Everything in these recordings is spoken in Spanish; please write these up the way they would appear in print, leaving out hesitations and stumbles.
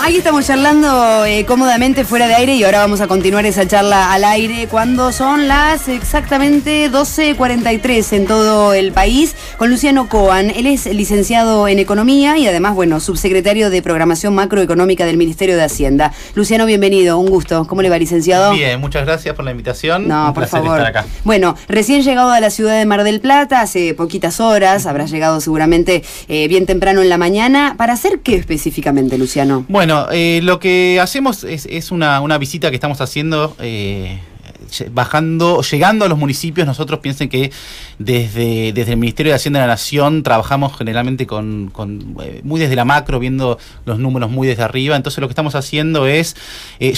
ahí estamos charlando cómodamente fuera de aire y ahora vamos a continuar esa charla al aire cuando son las exactamente 12:43 en todo el país con Luciano Coan. Él es licenciado en Economía y además, bueno, subsecretario de Programación Macroeconómica del Ministerio de Hacienda. Luciano, bienvenido, un gusto. ¿Cómo le va, licenciado? Bien, muchas gracias por la invitación. No, un por placer favor. estar acá. Bueno, recién llegado a la ciudad de Mar del Plata, hace poquitas horas, habrá llegado seguramente bien temprano en la mañana. ¿Para hacer qué específicamente, Luciano? Bueno, lo que hacemos es una visita que estamos haciendo, llegando a los municipios. Nosotros piensen que desde el Ministerio de Hacienda de la Nación trabajamos generalmente muy desde la macro, viendo los números muy desde arriba. Entonces lo que estamos haciendo es,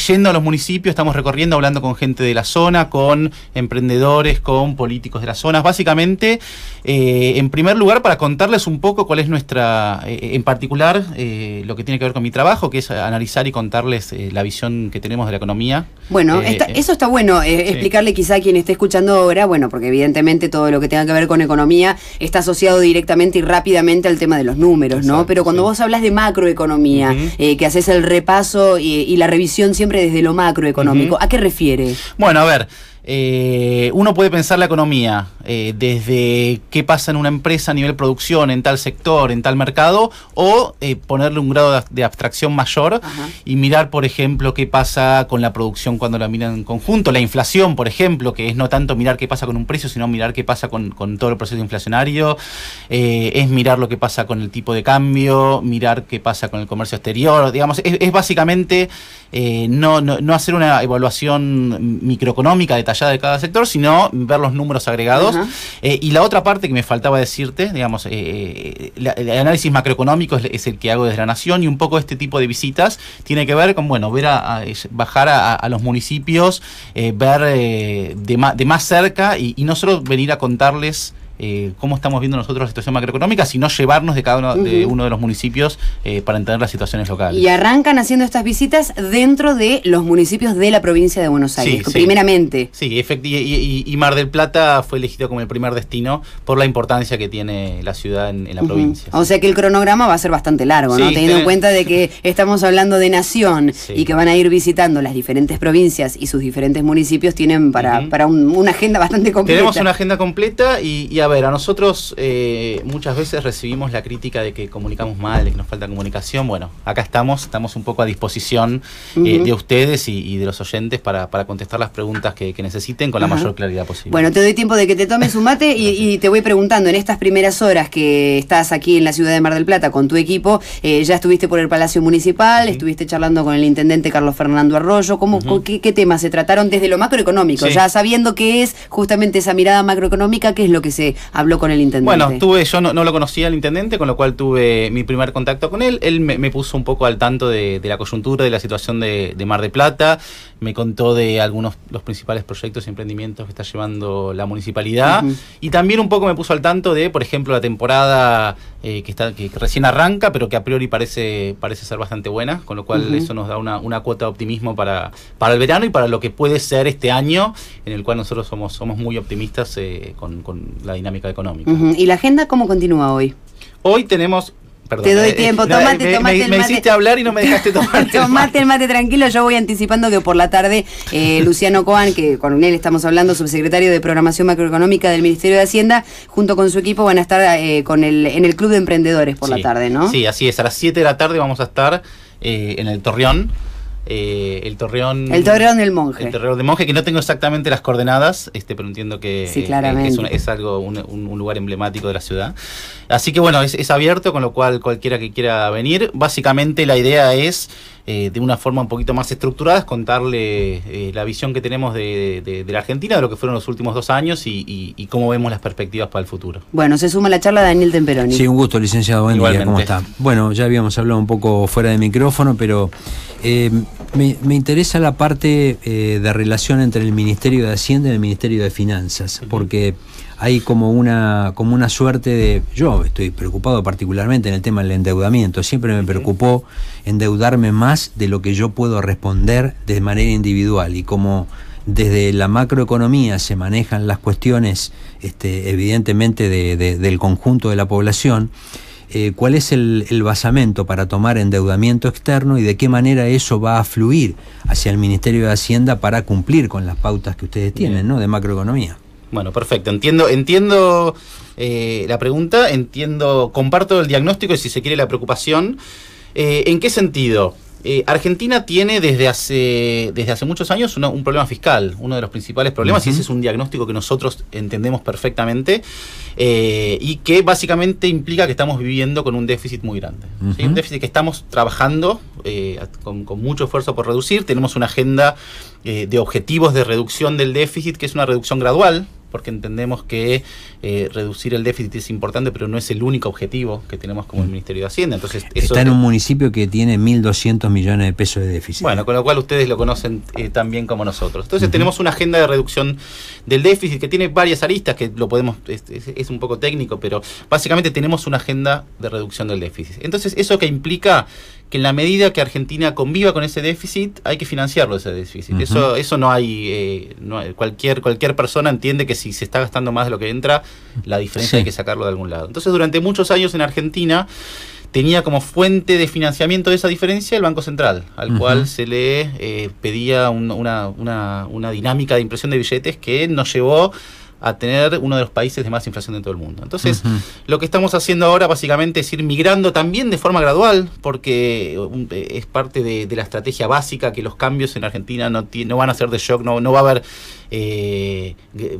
yendo a los municipios, estamos recorriendo, hablando con gente de la zona, con emprendedores, con políticos de las zonas. Básicamente, en primer lugar, para contarles un poco cuál es nuestra, en particular, lo que tiene que ver con mi trabajo, que es analizar y contarles la visión que tenemos de la economía. Bueno, eso está bueno, explicarle quizá a quien esté escuchando ahora, bueno, porque evidentemente todo lo que tenga que ver con economía está asociado directamente y rápidamente al tema de los números, ¿no? Exacto, pero cuando vos hablas de macroeconomía, que haces el repaso y la revisión siempre desde lo macroeconómico, ¿a qué refiere? Bueno, a ver, uno puede pensar la economía desde qué pasa en una empresa a nivel producción, en tal sector, en tal mercado, o ponerle un grado de abstracción mayor y mirar, por ejemplo, qué pasa con la producción cuando la miran en conjunto, la inflación, por ejemplo, que es no tanto mirar qué pasa con un precio, sino mirar qué pasa con todo el proceso inflacionario, es mirar lo que pasa con el tipo de cambio, mirar qué pasa con el comercio exterior, digamos, es básicamente no hacer una evaluación microeconómica detallada de cada sector, sino ver los números agregados. Y la otra parte que me faltaba decirte, digamos, el análisis macroeconómico es el que hago desde la Nación, y un poco este tipo de visitas tiene que ver con, bueno, bajar a los municipios, ver de más cerca y no solo venir a contarles cómo estamos viendo nosotros la situación macroeconómica, sino llevarnos de cada uno de los municipios para entender las situaciones locales. Y arrancan haciendo estas visitas dentro de los municipios de la provincia de Buenos Aires, primeramente. Sí, y Mar del Plata fue elegido como el primer destino por la importancia que tiene la ciudad en la provincia. O sea que el cronograma va a ser bastante largo, ¿no? Teniendo en cuenta de que estamos hablando de nación y que van a ir visitando las diferentes provincias y sus diferentes municipios, tienen para una agenda bastante completa. Tenemos una agenda completa y a ver, a nosotros muchas veces recibimos la crítica de que comunicamos mal, de que nos falta comunicación. Bueno, acá estamos un poco a disposición de ustedes y de los oyentes para contestar las preguntas que necesiten con la mayor claridad posible. Bueno, te doy tiempo de que te tomes un mate y te voy preguntando, en estas primeras horas que estás aquí en la ciudad de Mar del Plata con tu equipo, ya estuviste por el Palacio Municipal, estuviste charlando con el intendente Carlos Fernando Arroyo. ¿Qué temas se trataron desde lo macroeconómico? Ya sabiendo qué es justamente esa mirada macroeconómica, ¿qué es lo que se habló con el intendente? Bueno, yo no lo conocía al intendente, con lo cual tuve mi primer contacto con él. Él me puso un poco al tanto de la coyuntura, de la situación de Mar del Plata. Me contó de los principales proyectos y emprendimientos que está llevando la municipalidad. Y también un poco me puso al tanto de, por ejemplo, la temporada que recién arranca, pero que a priori parece ser bastante buena, con lo cual eso nos da una cuota de optimismo para el verano y para lo que puede ser este año, en el cual nosotros somos muy optimistas con la dinámica económica. ¿Y la agenda cómo continúa hoy? Hoy tenemos... Perdón, te doy tiempo, tomate el mate. Me hiciste hablar y no me dejaste tomar. Tomate el mate tranquilo. Yo voy anticipando que por la tarde Luciano Coan, que con él estamos hablando, subsecretario de Programación Macroeconómica del Ministerio de Hacienda, junto con su equipo van a estar en el Club de Emprendedores por la tarde, ¿no? Sí, así es. A las 7 de la tarde vamos a estar en el Torreón. El Torreón del Monje. El Torreón del Monje, que no tengo exactamente las coordenadas, pero entiendo que, es algo, un lugar emblemático de la ciudad. Así que bueno, es abierto, con lo cual cualquiera que quiera venir. Básicamente la idea es, de una forma un poquito más estructurada, es contarle la visión que tenemos de la Argentina, de lo que fueron los últimos 2 años y cómo vemos las perspectivas para el futuro. Bueno, se suma a la charla Daniel Temperoni. Sí, un gusto, licenciado. Buen día, ¿cómo está? Bueno, ya habíamos hablado un poco fuera de micrófono, pero me interesa la parte de relación entre el Ministerio de Hacienda y el Ministerio de Finanzas, porque hay como una suerte de... Yo estoy preocupado particularmente en el tema del endeudamiento. Siempre me preocupó endeudarme más de lo que yo puedo responder de manera individual, y como desde la macroeconomía se manejan las cuestiones evidentemente del conjunto de la población, ¿cuál es el basamento para tomar endeudamiento externo y de qué manera eso va a fluir hacia el Ministerio de Hacienda para cumplir con las pautas que ustedes tienen, ¿no?, de macroeconomía? Bueno, perfecto. Entiendo la pregunta, comparto el diagnóstico y, si se quiere, la preocupación. ¿En qué sentido? Argentina tiene desde hace muchos años un problema fiscal, uno de los principales problemas, y ese es un diagnóstico que nosotros entendemos perfectamente, y que básicamente implica que estamos viviendo con un déficit muy grande. ¿Sí? Un déficit que estamos trabajando con mucho esfuerzo por reducir. Tenemos una agenda de objetivos de reducción del déficit, que es una reducción gradual, porque entendemos que reducir el déficit es importante, pero no es el único objetivo que tenemos como el Ministerio de Hacienda. Entonces, está en un municipio que tiene 1.200 millones de pesos de déficit. Bueno, con lo cual ustedes lo conocen tan bien como nosotros. Entonces tenemos una agenda de reducción del déficit que tiene varias aristas, que lo podemos, es un poco técnico, pero básicamente tenemos una agenda de reducción del déficit. Entonces, ¿eso que implica? Que en la medida que Argentina conviva con ese déficit, hay que financiarlo, ese déficit. Eso no hay, cualquier persona entiende que si se está gastando más de lo que entra, la diferencia hay que sacarlo de algún lado. Entonces, durante muchos años en Argentina tenía como fuente de financiamiento de esa diferencia el Banco Central, al cual se le pedía una dinámica de impresión de billetes que nos llevó a tener uno de los países de más inflación de todo el mundo. Entonces, lo que estamos haciendo ahora básicamente es ir migrando también de forma gradual, porque es parte de la estrategia básica, que los cambios en Argentina no van a ser de shock, no va a haber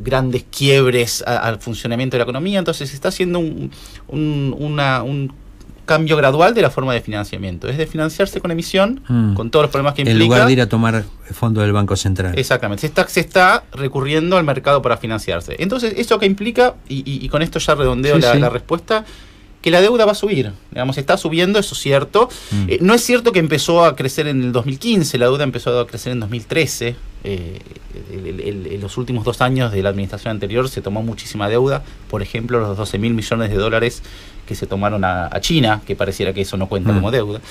grandes quiebres al funcionamiento de la economía. Entonces, se está haciendo un cambio gradual de la forma de financiamiento. Es de financiarse con emisión, con todos los problemas que implica. En lugar de ir a tomar fondos del Banco Central. Exactamente. Se está recurriendo al mercado para financiarse. Entonces, ¿eso qué implica? Y con esto ya redondeo la respuesta. Que la deuda va a subir, digamos, está subiendo, eso es cierto. No es cierto que empezó a crecer en el 2015, la deuda empezó a crecer en 2013. En los últimos 2 años de la administración anterior se tomó muchísima deuda, por ejemplo, los 12.000 millones de dólares que se tomaron a China, que pareciera que eso no cuenta como deuda.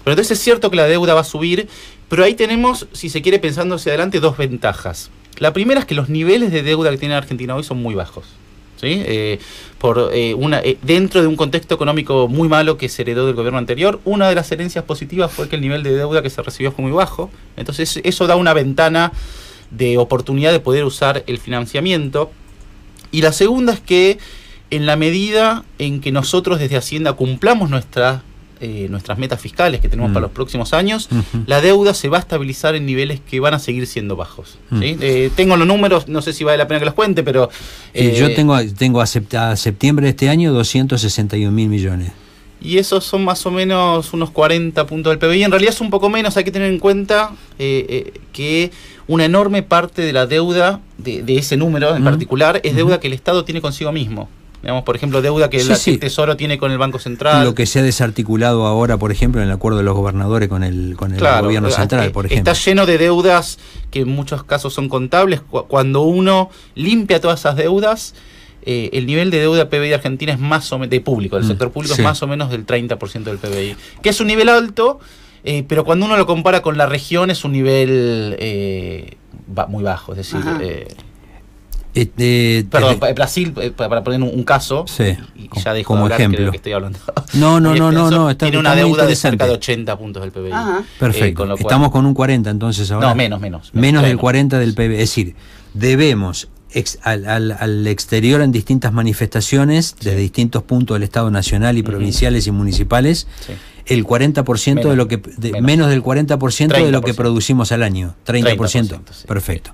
Pero entonces es cierto que la deuda va a subir, pero ahí tenemos, si se quiere, pensando hacia adelante, 2 ventajas. La primera es que los niveles de deuda que tiene Argentina hoy son muy bajos. ¿Sí? Dentro de un contexto económico muy malo que se heredó del gobierno anterior, una de las herencias positivas fue que el nivel de deuda que se recibió fue muy bajo. Entonces eso da una ventana de oportunidad de poder usar el financiamiento. Y la segunda es que en la medida en que nosotros desde Hacienda cumplamos nuestras metas fiscales que tenemos para los próximos años, la deuda se va a estabilizar en niveles que van a seguir siendo bajos. ¿Sí? Tengo los números, no sé si vale la pena que los cuente, pero... yo tengo a septiembre de este año 261.000 millones. Y esos son más o menos unos 40 puntos del PBI. En realidad es un poco menos. Hay que tener en cuenta que una enorme parte de la deuda, de ese número en particular, es deuda que el Estado tiene consigo mismo. Digamos, por ejemplo, deuda que el Tesoro tiene con el Banco Central. Lo que se ha desarticulado ahora, por ejemplo, en el acuerdo de los gobernadores con el gobierno central, por ejemplo. Está lleno de deudas que en muchos casos son contables. Cuando uno limpia todas esas deudas, el nivel de deuda PBI de Argentina es más o menos, de público, del sector público, es más o menos del 30% del PBI. Que es un nivel alto, pero cuando uno lo compara con la región es un nivel muy bajo, es decir... Perdón, Brasil, para poner un caso, y ya dejo de hablar, ejemplo. Creo que estoy hablando. No, tiene una deuda de cerca de 80 puntos del PBI. Perfecto. Estamos con un 40 entonces ahora. No, menos. Menos del 40 del PBI. Es decir, debemos al exterior en distintas manifestaciones, desde distintos puntos del Estado nacional y provinciales y municipales, el 40% menos, de lo que menos del 40% de lo que producimos al año. 30%. Perfecto.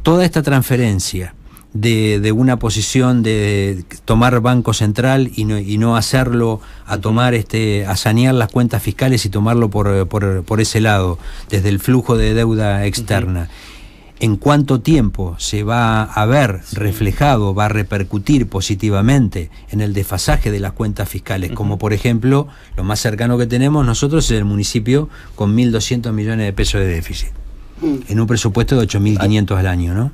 Toda esta transferencia de una posición de tomar Banco Central y no hacerlo, a tomar a sanear las cuentas fiscales y tomarlo por ese lado, desde el flujo de deuda externa. ¿En cuánto tiempo se va a ver reflejado, va a repercutir positivamente en el desfasaje de las cuentas fiscales? Como por ejemplo, lo más cercano que tenemos nosotros es el municipio con 1.200 millones de pesos de déficit. En un presupuesto de 8.500 al año, ¿no?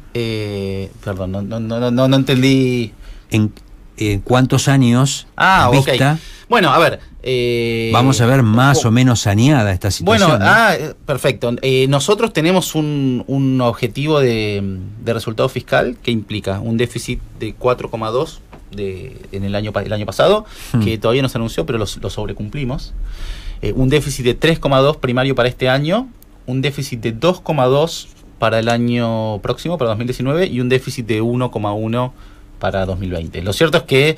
Perdón, no entendí. ¿En cuántos años vista? Okay. Bueno, a ver... vamos a ver más o menos saneada esta situación. Bueno, ¿no? Perfecto. Nosotros tenemos un objetivo de resultado fiscal que implica un déficit de 4,2 el año pasado, que todavía no se anunció, pero lo sobrecumplimos. Un déficit de 3,2 primario para este año, un déficit de 2,2 para el año próximo, para 2019, y un déficit de 1,1 para 2020. Lo cierto es que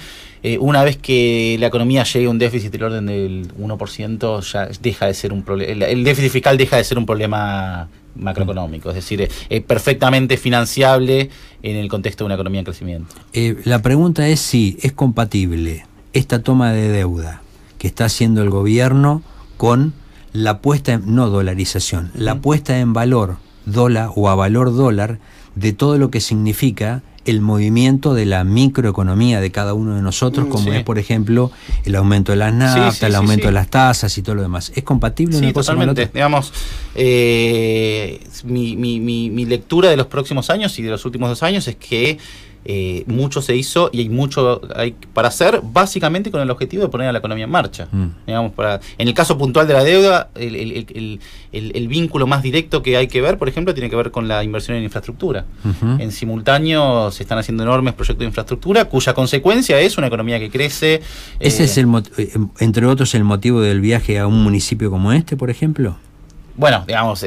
una vez que la economía llegue a un déficit del orden del 1%, ya deja de ser un problema. El déficit fiscal deja de ser un problema macroeconómico, es decir, es perfectamente financiable en el contexto de una economía en crecimiento. La pregunta es si es compatible esta toma de deuda que está haciendo el gobierno con la puesta en, no dolarización, la puesta en valor dólar o a valor dólar de todo lo que significa el movimiento de la microeconomía de cada uno de nosotros, como es, por ejemplo, el aumento de las naftas, el aumento de las tasas y todo lo demás. ¿Es compatible una cosa con la otra? Digamos, mi lectura de los próximos años y de los últimos 2 años es que mucho se hizo y hay mucho para hacer, básicamente con el objetivo de poner a la economía en marcha. Digamos, en el caso puntual de la deuda, el vínculo más directo que hay que ver, por ejemplo, tiene que ver con la inversión en infraestructura. En simultáneo se están haciendo enormes proyectos de infraestructura, cuya consecuencia es una economía que crece. ¿Ese es, entre otros, el motivo del viaje a un municipio como este, por ejemplo? Bueno, digamos,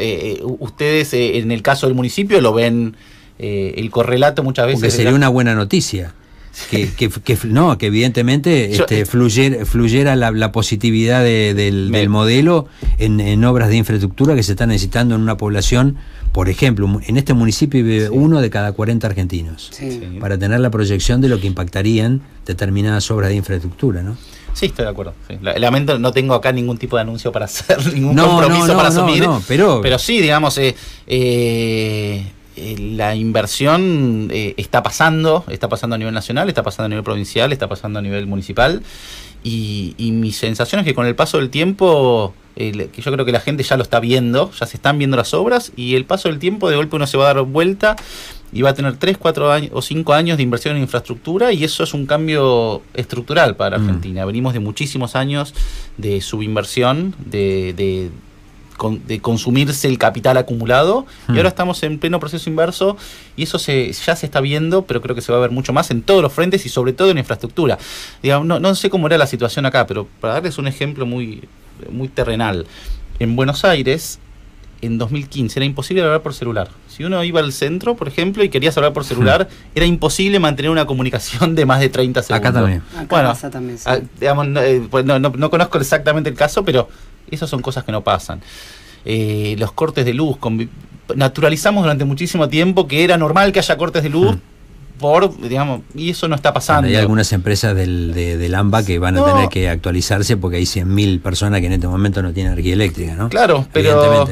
ustedes en el caso del municipio lo ven... el correlato muchas veces... Porque sería una buena noticia, que evidentemente fluyera la positividad del modelo en obras de infraestructura que se están necesitando en una población. Por ejemplo, en este municipio vive 1 de cada 40 argentinos, para tener la proyección de lo que impactarían determinadas obras de infraestructura, ¿no? Sí, estoy de acuerdo. Sí. Lamento, no tengo acá ningún tipo de anuncio para hacer, ningún compromiso para asumir. Pero sí, digamos... la inversión está pasando a nivel nacional, está pasando a nivel provincial, está pasando a nivel municipal, y mi sensación es que con el paso del tiempo, que yo creo que la gente ya lo está viendo, ya se están viendo las obras, y el paso del tiempo de golpe uno se va a dar vuelta y va a tener 3, 4 años o 5 años de inversión en infraestructura, y eso es un cambio estructural para Argentina. Venimos de muchísimos años de subinversión, de consumirse el capital acumulado, y ahora estamos en pleno proceso inverso, y eso ya se está viendo, pero creo que se va a ver mucho más en todos los frentes y sobre todo en infraestructura. Digamos, no sé cómo era la situación acá, pero para darles un ejemplo muy, muy terrenal, en Buenos Aires en 2015 era imposible hablar por celular. Si uno iba al centro, por ejemplo, y querías hablar por celular, era imposible mantener una comunicación de más de 30 segundos. Acá también. Bueno, también, sí. Digamos, pues no conozco exactamente el caso, pero esas son cosas que no pasan. Los cortes de luz, naturalizamos durante muchísimo tiempo que era normal que haya cortes de luz, y eso no está pasando. Hay algunas empresas del AMBA que van a tener que actualizarse porque hay 100.000 personas que en este momento no tienen energía eléctrica, ¿no? Claro, pero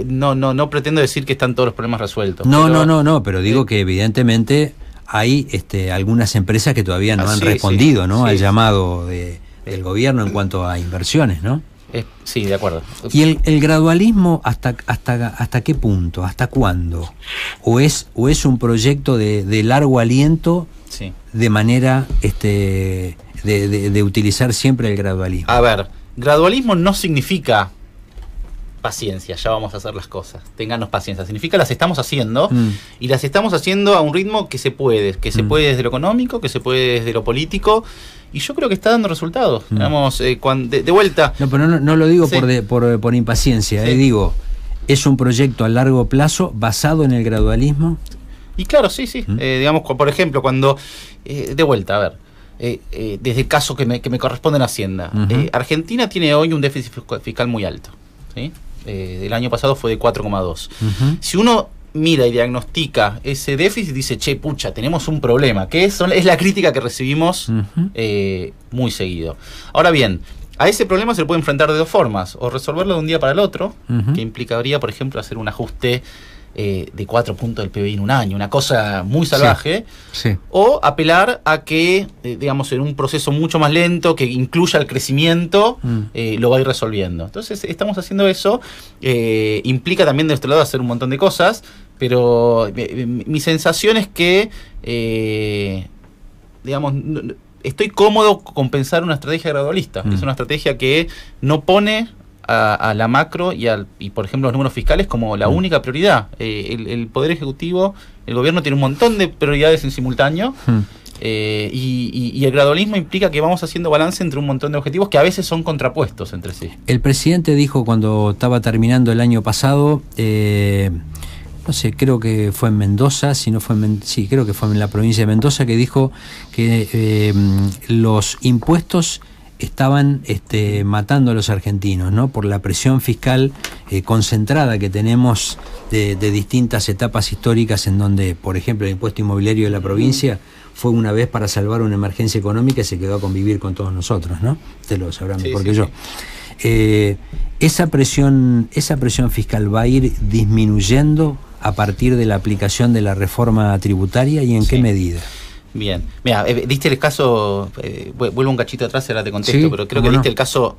no pretendo decir que están todos los problemas resueltos. Pero digo que evidentemente hay algunas empresas que todavía no han respondido, ¿no? Al llamado del gobierno en cuanto a inversiones, ¿no? Sí, de acuerdo. ¿Y el gradualismo hasta qué punto? ¿Hasta cuándo? ¿O es un proyecto de largo aliento de manera de utilizar siempre el gradualismo? A ver, gradualismo no significa paciencia, ya vamos a hacer las cosas, ténganos paciencia, significa las estamos haciendo, y las estamos haciendo a un ritmo que se puede desde lo económico, que se puede desde lo político, y yo creo que está dando resultados. Digamos, de vuelta. No, pero no lo digo por impaciencia, digo, ¿es un proyecto a largo plazo basado en el gradualismo? Y claro, sí. Digamos, por ejemplo, cuando, de vuelta, a ver, desde el caso que me corresponde en Hacienda, Argentina tiene hoy un déficit fiscal muy alto, ¿sí? El año pasado fue de 4,2. Si uno mira y diagnostica ese déficit, dice, tenemos un problema, que es la crítica que recibimos muy seguido. Ahora bien, a ese problema se le puede enfrentar de 2 formas: o resolverlo de un día para el otro, que implicaría, por ejemplo, hacer un ajuste de 4 puntos del PBI en un año, una cosa muy salvaje, o apelar a que, digamos, en un proceso mucho más lento, que incluya el crecimiento, lo va a ir resolviendo. Entonces, estamos haciendo eso, implica también de nuestro lado hacer un montón de cosas, pero mi sensación es que, digamos, estoy cómodo con pensar una estrategia gradualista. Es una estrategia que no pone a la macro y por ejemplo los números fiscales como la única prioridad. El Poder Ejecutivo, el gobierno tiene un montón de prioridades en simultáneo, Y el gradualismo implica que vamos haciendo balance entre un montón de objetivos que a veces son contrapuestos entre sí. El presidente dijo cuando estaba terminando el año pasado, no sé, creo que fue en Mendoza, si no fue sí, creo que fue en la provincia de Mendoza, que dijo que los impuestos estaban matando a los argentinos, ¿no? Por la presión fiscal concentrada que tenemos de distintas etapas históricas, en donde, por ejemplo, el impuesto inmobiliario de la provincia fue una vez para salvar una emergencia económica y se quedó a convivir con todos nosotros, ¿no? Ustedes lo sabrán mejor que yo. Esa presión fiscal va a ir disminuyendo a partir de la aplicación de la reforma tributaria, ¿y en qué medida? Bien, mira, diste el caso, vuelvo un cachito atrás y ahora te contesto, pero creo que diste el caso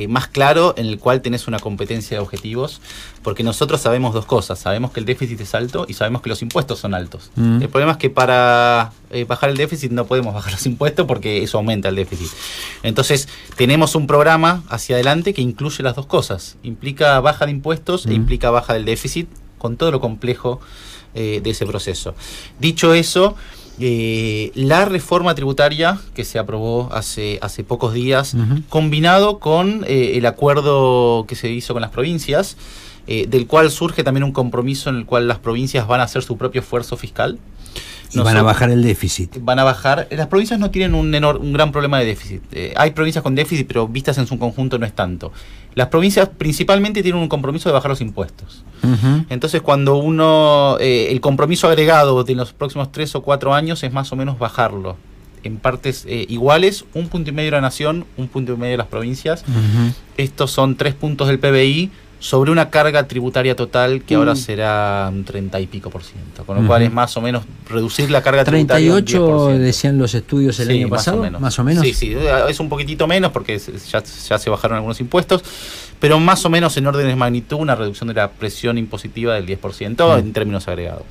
más claro en el cual tenés una competencia de objetivos, porque nosotros sabemos dos cosas: sabemos que el déficit es alto y sabemos que los impuestos son altos. El problema es que para bajar el déficit no podemos bajar los impuestos porque eso aumenta el déficit. Entonces tenemos un programa hacia adelante que incluye las dos cosas: implica baja de impuestos e implica baja del déficit, con todo lo complejo de ese proceso. Dicho eso, la reforma tributaria que se aprobó hace pocos días, combinado con el acuerdo que se hizo con las provincias, del cual surge también un compromiso en el cual las provincias van a hacer su propio esfuerzo fiscal. Van a bajar el déficit. Van a bajar. Las provincias no tienen un gran problema de déficit. Hay provincias con déficit, pero vistas en su conjunto no es tanto. Las provincias principalmente tienen un compromiso de bajar los impuestos. Entonces, cuando el compromiso agregado de los próximos 3 o 4 años es más o menos bajarlo en partes iguales, 1,5 puntos de la nación, 1,5 puntos de las provincias. Estos son 3 puntos del PBI sobre una carga tributaria total que ahora será un 30 y pico %, con lo cual es más o menos reducir la carga tributaria. 38 decían los estudios el año pasado, más o menos. Sí, es un poquitito menos porque ya se bajaron algunos impuestos, pero más o menos en órdenes de magnitud una reducción de la presión impositiva del 10% en términos agregados.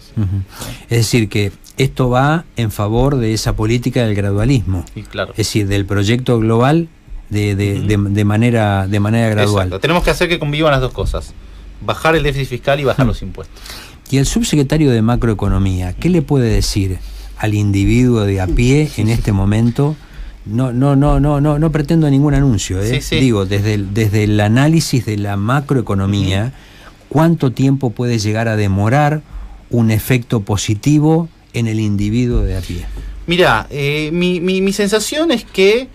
Es decir, que esto va en favor de esa política del gradualismo, claro. Es decir, del proyecto global de manera gradual. Exacto. Tenemos que hacer que convivan las dos cosas: bajar el déficit fiscal y bajar los impuestos. Y el subsecretario de Macroeconomía, ¿qué le puede decir al individuo de a pie en este momento? No pretendo ningún anuncio, digo, desde el análisis de la macroeconomía, ¿cuánto tiempo puede llegar a demorar un efecto positivo en el individuo de a pie? Mirá, mi sensación es que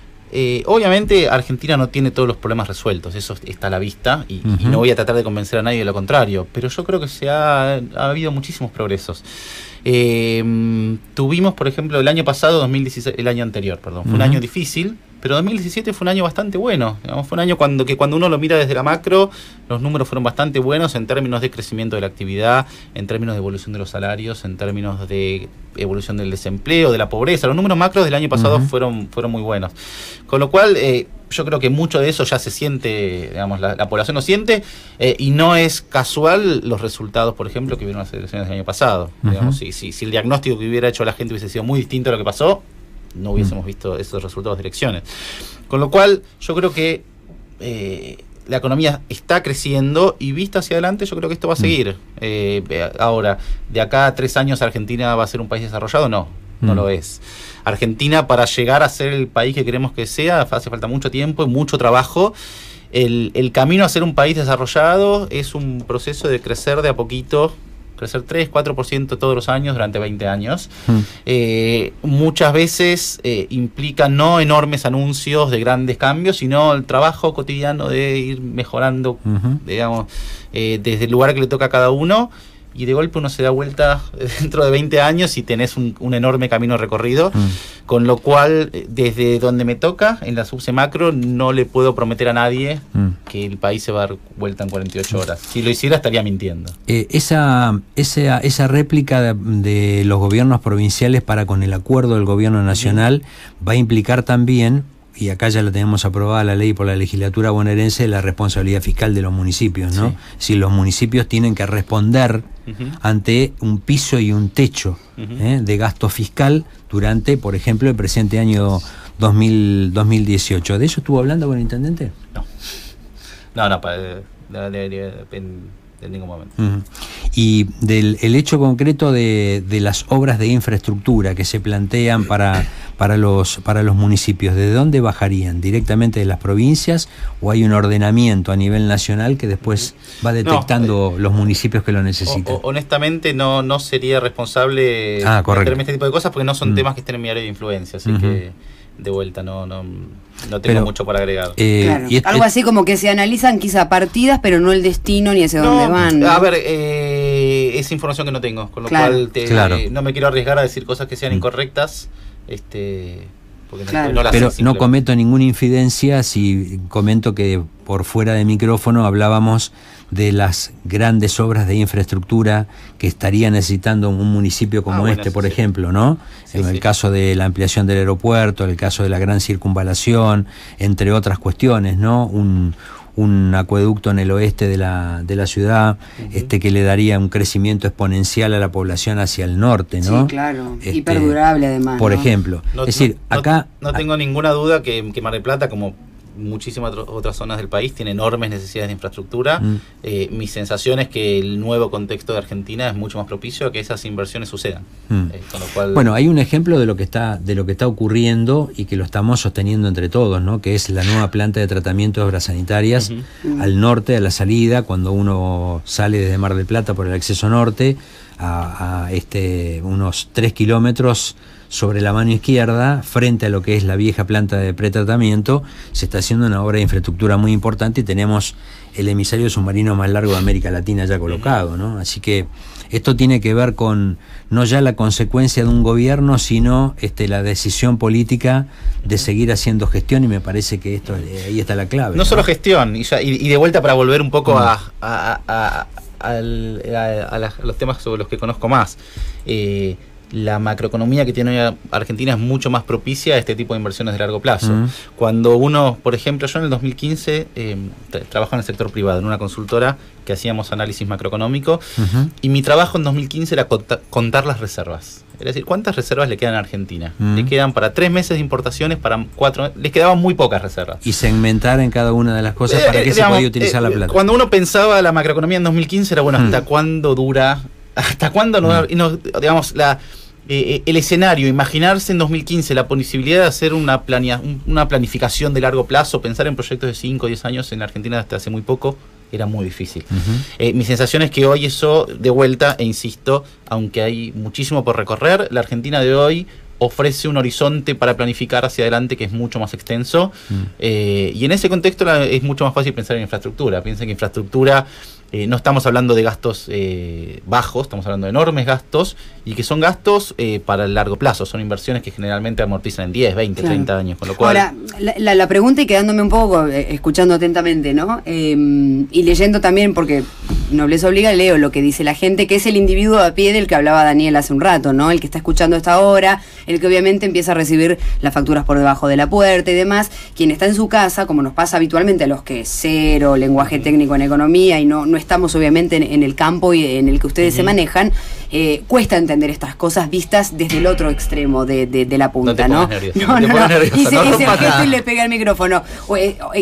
obviamente Argentina no tiene todos los problemas resueltos, eso está a la vista, y no voy a tratar de convencer a nadie de lo contrario, pero yo creo que ha habido muchísimos progresos. Tuvimos, por ejemplo, el año pasado, 2016, el año anterior, perdón, fue un año difícil, pero 2017 fue un año bastante bueno. Digamos, fue un año cuando uno lo mira desde la macro, los números fueron bastante buenos en términos de crecimiento de la actividad, en términos de evolución de los salarios, en términos de evolución del desempleo, de la pobreza. Los números macros del año pasado fueron muy buenos. Con lo cual, yo creo que mucho de eso ya se siente, digamos, la población lo siente, y no es casual los resultados, por ejemplo, que vieron las elecciones del año pasado. Digamos, si el diagnóstico que hubiera hecho la gente hubiese sido muy distinto a lo que pasó, no hubiésemos visto esos resultados de elecciones. Con lo cual, yo creo que la economía está creciendo, y vista hacia adelante yo creo que esto va a seguir. Ahora, de acá a 3 años ¿Argentina va a ser un país desarrollado? No lo es. Argentina, para llegar a ser el país que queremos que sea, hace falta mucho tiempo y mucho trabajo. El camino a ser un país desarrollado es un proceso de crecer de a poquito, crecer 3, 4% todos los años durante 20 años. Muchas veces implica no enormes anuncios de grandes cambios, sino el trabajo cotidiano de ir mejorando, digamos, desde el lugar que le toca a cada uno, y de golpe uno se da vuelta dentro de 20 años y tenés un enorme camino recorrido, con lo cual, desde donde me toca, en la subse macro, no le puedo prometer a nadie que el país se va a dar vuelta en 48 horas. Si lo hiciera, estaría mintiendo. Esa réplica de los gobiernos provinciales para con el acuerdo del gobierno nacional va a implicar también, y acá ya la tenemos aprobada la ley por la legislatura bonaerense, de la responsabilidad fiscal de los municipios, ¿no? Si los municipios tienen que responder ante un piso y un techo de gasto fiscal durante, por ejemplo, el presente año 2018. ¿De eso estuvo hablando con el intendente? No, en ningún momento. Y el hecho concreto de las obras de infraestructura que se plantean para los municipios, ¿de dónde bajarían? ¿Directamente de las provincias o hay un ordenamiento a nivel nacional que después va detectando los municipios que lo necesitan? Honestamente no sería responsable meterme este tipo de cosas porque no son temas que estén en mi área de influencia, así que de vuelta no tengo mucho para agregar. Claro. Algo así como que se analizan quizá partidas, pero no el destino ni hacia dónde van, ¿no? A ver, esa información que no tengo, con lo cual no me quiero arriesgar a decir cosas que sean incorrectas, porque no las pero sé, no cometo ninguna infidencia si comento que por fuera de micrófono hablábamos de las grandes obras de infraestructura que estaría necesitando un municipio como por ejemplo, ¿no? El caso de la ampliación del aeropuerto, el caso de la gran circunvalación, entre otras cuestiones, ¿no? Un acueducto en el oeste de la ciudad, que le daría un crecimiento exponencial a la población hacia el norte, ¿no? Sí, claro, y perdurable además. Por ejemplo. Es decir, acá... No tengo ninguna duda que Mar del Plata, como muchísimas otras zonas del país, tiene enormes necesidades de infraestructura. Mi sensación es que el nuevo contexto de Argentina es mucho más propicio a que esas inversiones sucedan. Con lo cual... Bueno, hay un ejemplo de lo que está ocurriendo y que lo estamos sosteniendo entre todos, ¿no? Que es la nueva planta de tratamiento de obras sanitarias al norte, a la salida, cuando uno sale desde Mar del Plata por el acceso norte, a unos 3 kilómetros sobre la mano izquierda, frente a lo que es la vieja planta de pretratamiento, se está haciendo una obra de infraestructura muy importante y tenemos el emisario submarino más largo de América Latina ya colocado, ¿no? Así que esto tiene que ver con no ya la consecuencia de un gobierno, sino la decisión política de seguir haciendo gestión, y me parece que ahí está la clave. No solo gestión, y de vuelta para volver un poco a los temas sobre los que conozco más. La macroeconomía que tiene hoy Argentina es mucho más propicia a este tipo de inversiones de largo plazo. Cuando uno, por ejemplo, yo en el 2015 trabajaba en el sector privado, en una consultora que hacíamos análisis macroeconómico, y mi trabajo en 2015 era contar las reservas. Es decir, ¿cuántas reservas le quedan a Argentina? Le quedan para 3 meses de importaciones, para 4, les quedaban muy pocas reservas. Y segmentar en cada una de las cosas para que se podía utilizar la plata. Cuando uno pensaba la macroeconomía en 2015 era, bueno, ¿hasta cuándo dura? ¿Hasta cuándo no, digamos, el escenario, imaginarse en 2015 la posibilidad de hacer una planificación de largo plazo, pensar en proyectos de 5 o 10 años en Argentina hasta hace muy poco, era muy difícil. Mi sensación es que hoy eso, de vuelta, e insisto, aunque hay muchísimo por recorrer, la Argentina de hoy ofrece un horizonte para planificar hacia adelante que es mucho más extenso, y en ese contexto es mucho más fácil pensar en infraestructura. Piensen que infraestructura, no estamos hablando de gastos bajos, estamos hablando de enormes gastos, y que son gastos para el largo plazo, son inversiones que generalmente amortizan en 10, 20, 30 años, con lo cual... Ahora, la pregunta, y quedándome un poco, escuchando atentamente, ¿no? Y leyendo también, porque nobleza obliga, leo lo que dice la gente, que es el individuo a pie del que hablaba Daniel hace un rato, ¿no? El que está escuchando esta hora, el que obviamente empieza a recibir las facturas por debajo de la puerta y demás, quien está en su casa, como nos pasa habitualmente a los que cero lenguaje técnico en economía y no estamos obviamente en el campo y en el que ustedes se manejan, cuesta entender estas cosas vistas desde el otro extremo de la punta, ¿no? Hice el gesto y le pegué al micrófono.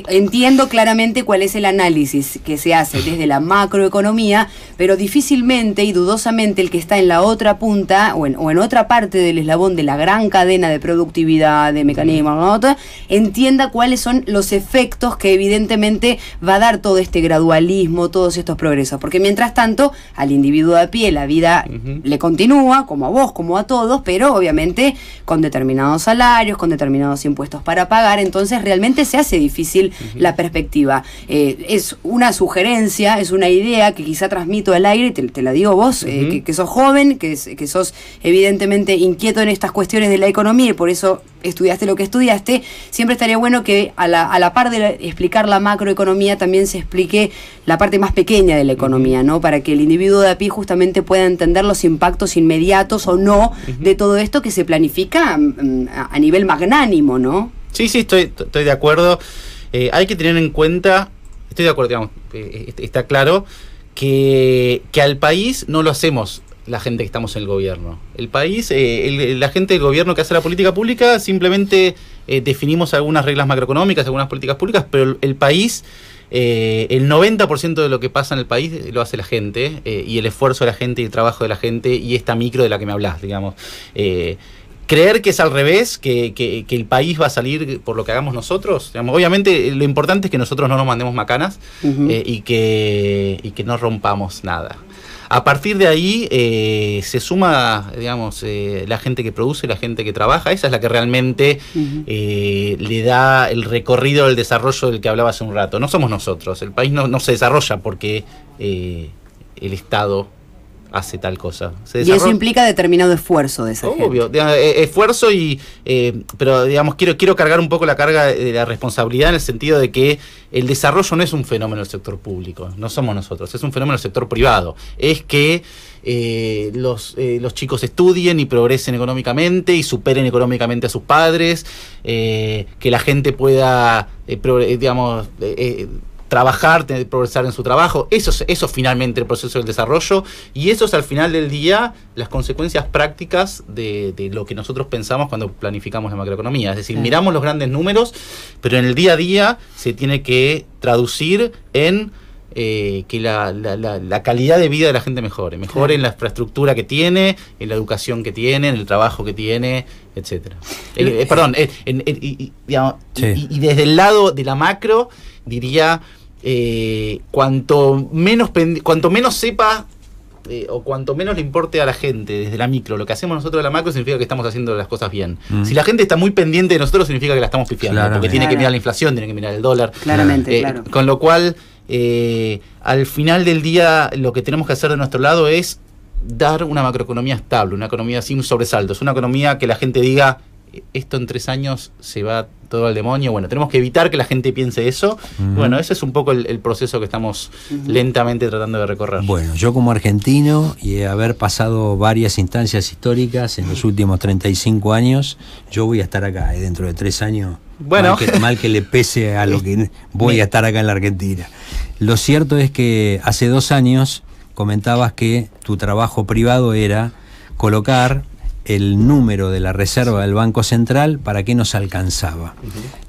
Entiendo claramente cuál es el análisis que se hace desde la macroeconomía, pero difícilmente y dudosamente el que está en la otra punta o en otra parte del eslabón de la gran cadena de productividad, de mecanismos, ¿no? entienda cuáles son los efectos que evidentemente va a dar todo este gradualismo, todos estos progresos, porque mientras tanto al individuo de a pie la vida le continúa, como a vos, como a todos, pero obviamente con determinados salarios, con determinados impuestos para pagar, entonces realmente se hace difícil la perspectiva. Es una sugerencia, es una idea que quizá transmito al aire, te la digo vos, que sos joven, que sos evidentemente inquieto en estas cuestiones de la economía y por eso estudiaste lo que estudiaste. Siempre estaría bueno que a la par de explicar la macroeconomía también se explique la parte más pequeña de la economía, ¿no? Para que el individuo de a pie justamente pueda entender los impactos inmediatos o no de todo esto que se planifica a nivel magnánimo, ¿no? Sí, estoy de acuerdo. Hay que tener en cuenta, estoy de acuerdo, digamos, está claro que al país no lo hacemos la gente que estamos en el gobierno. El país, la gente del gobierno que hace la política pública, simplemente definimos algunas reglas macroeconómicas, algunas políticas públicas, pero el país, el 90% de lo que pasa en el país lo hace la gente, y el esfuerzo de la gente y el trabajo de la gente y esta micro de la que me hablás, digamos. Creer que es al revés, que el país va a salir por lo que hagamos nosotros, digamos, obviamente lo importante es que nosotros no nos mandemos macanas, y que no rompamos nada. A partir de ahí se suma, digamos, la gente que produce, la gente que trabaja. Esa es la que realmente le da el recorrido del desarrollo del que hablaba hace un rato. No somos nosotros. El país no se desarrolla porque el Estado hace tal cosa. Y eso implica determinado esfuerzo de esa gente. Obvio, esfuerzo pero digamos, quiero cargar un poco la carga de la responsabilidad, en el sentido de que el desarrollo no es un fenómeno del sector público, no somos nosotros, es un fenómeno del sector privado. Es que los chicos estudien y progresen económicamente y superen económicamente a sus padres, que la gente pueda, digamos, trabajar, progresar en su trabajo. Eso es finalmente el proceso del desarrollo, y eso es al final del día las consecuencias prácticas de lo que nosotros pensamos cuando planificamos la macroeconomía. Es decir, miramos los grandes números, pero en el día a día se tiene que traducir en que la calidad de vida de la gente mejore en la infraestructura que tiene, en la educación que tiene, en el trabajo que tiene, etcétera. Digamos, y desde el lado de la macro, diría, cuanto menos sepa o cuanto menos le importe a la gente desde la micro lo que hacemos nosotros de la macro, significa que estamos haciendo las cosas bien. Si la gente está muy pendiente de nosotros, significa que la estamos pifiando, porque tiene que mirar la inflación, tiene que mirar el dólar. Claramente, claro. Con lo cual, al final del día, lo que tenemos que hacer de nuestro lado es dar una macroeconomía estable, una economía sin sobresaltos, una economía que la gente diga, esto en 3 años se va todo al demonio. Bueno, tenemos que evitar que la gente piense eso. Bueno, ese es un poco el proceso que estamos lentamente tratando de recorrer. Bueno, yo como argentino, y haber pasado varias instancias históricas en los últimos 35 años, yo voy a estar acá, dentro de 3 años. Bueno, mal que le pese a lo que voy a estar acá en la Argentina. Lo cierto es que hace 2 años comentabas que tu trabajo privado era colocar el número de la reserva del Banco Central, ¿para qué nos alcanzaba?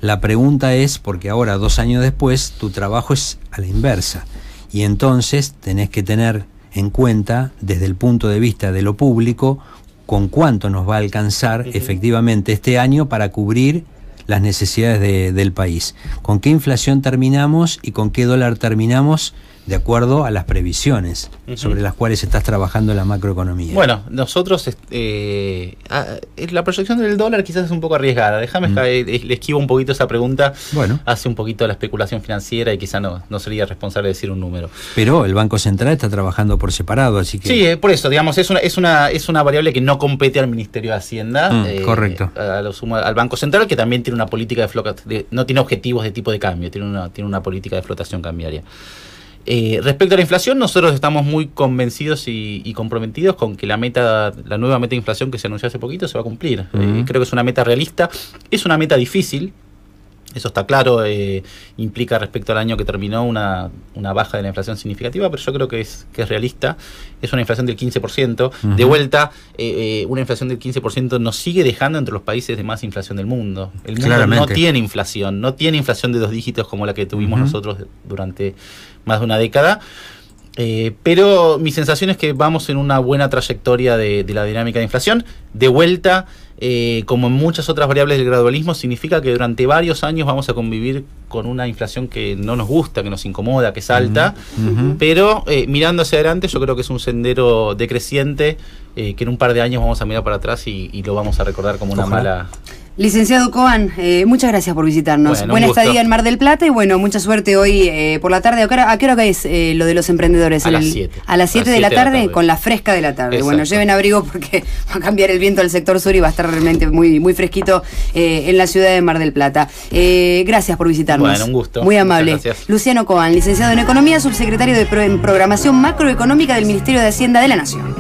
La pregunta es, porque ahora 2 años después tu trabajo es a la inversa, y entonces tenés que tener en cuenta desde el punto de vista de lo público con cuánto nos va a alcanzar efectivamente este año para cubrir las necesidades del país. ¿Con qué inflación terminamos y con qué dólar terminamos? De acuerdo a las previsiones sobre las cuales estás trabajando en la macroeconomía. Bueno, nosotros, la proyección del dólar quizás es un poco arriesgada. Déjame le esquivo un poquito esa pregunta. Bueno, hace un poquito de la especulación financiera y quizás no sería responsable de decir un número. Pero el Banco Central está trabajando por separado, así que... Sí, por eso, digamos, es una variable que no compete al Ministerio de Hacienda. Correcto. Al Banco Central, que también tiene una política no tiene objetivos de tipo de cambio, tiene una política de flotación cambiaria. Respecto a la inflación, nosotros estamos muy convencidos y comprometidos con que la nueva meta de inflación que se anunció hace poquito se va a cumplir. Creo que es una meta realista, es una meta difícil, eso está claro, implica respecto al año que terminó una baja de la inflación significativa, pero yo creo que es realista. Es una inflación del 15%. De vuelta, una inflación del 15% nos sigue dejando entre los países de más inflación del mundo. El mundo no tiene inflación de 2 dígitos como la que tuvimos nosotros durante más de una década. Pero mi sensación es que vamos en una buena trayectoria de la dinámica de inflación. De vuelta, como en muchas otras variables del gradualismo, significa que durante varios años vamos a convivir con una inflación que no nos gusta, que nos incomoda, que es alta, pero mirando hacia adelante yo creo que es un sendero decreciente, que en un par de años vamos a mirar para atrás y lo vamos a recordar como una mala... Licenciado Coan, muchas gracias por visitarnos. Bueno, buena estadía en Mar del Plata y bueno, mucha suerte hoy por la tarde. ¿A qué hora es lo de los emprendedores? A las 7. A las 7 de la tarde, con la fresca de la tarde. Exacto. Bueno, lleven abrigo porque va a cambiar el viento al sector sur y va a estar realmente muy, muy fresquito en la ciudad de Mar del Plata. Gracias por visitarnos. Bueno, un gusto. Muy amable. Luciano Coan, licenciado en Economía, subsecretario de Programación Macroeconómica del Ministerio de Hacienda de la Nación.